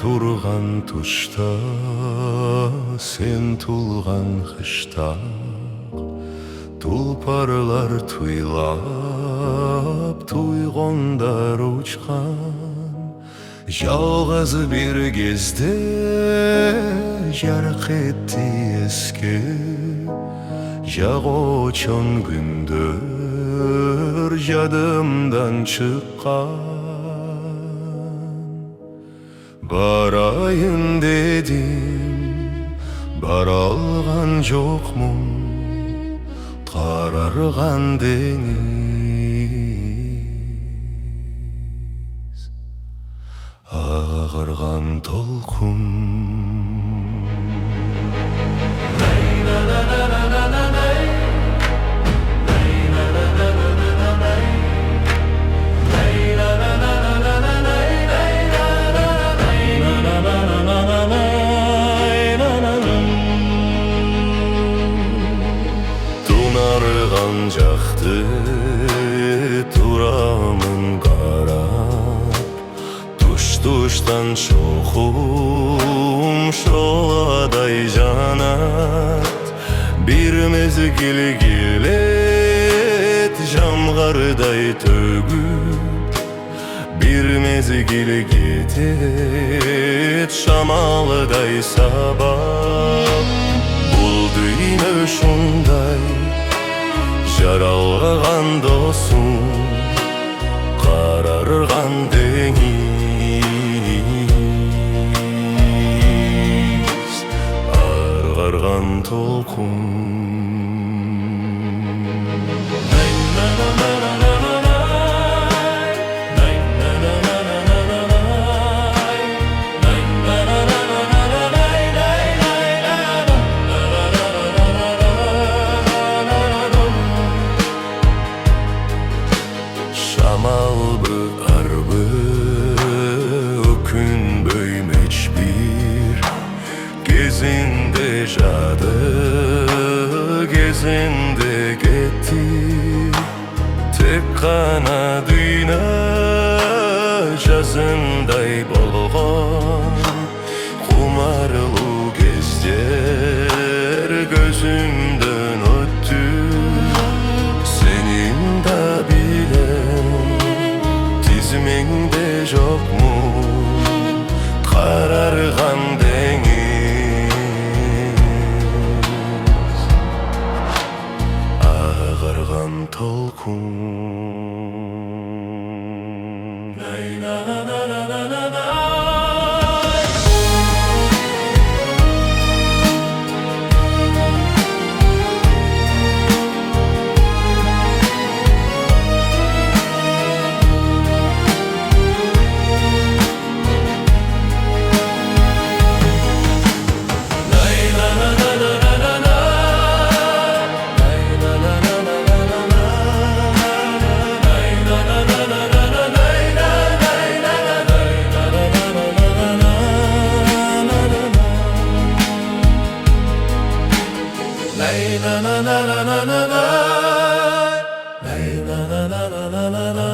тұрған тұшта, сен туылған қышта, тұлпарлар туйлап, туйғондар ұшқан. Жалғыз бір кезде жарқ етті еске, жағочон күндер жадымдан шыққан. Барайын дедім, бара алған жоқмын, қарарған деңіз, ағарған толқын. Тұнарған жақты тұрамын қарап, тұш-тұштан шоқым шоладай жанат. Bir mezgil келет жамғардай төгіп, bir mezgil кетет шамалдай сабап. Бұл дүйнө ушундай жаралған досым, қарарған деңіз, ағарған толқын. Şamalbı arбы күн бөймеч bir кезінде жады, кезінде кетті. Тек қана дүйнө жазындай болған, құмарлы кездер көзімден өтті. Сенің да тізіміңде жоқ му қарарған деңіз, ағарған толқын. La la la la la la la la, la la la la la la la.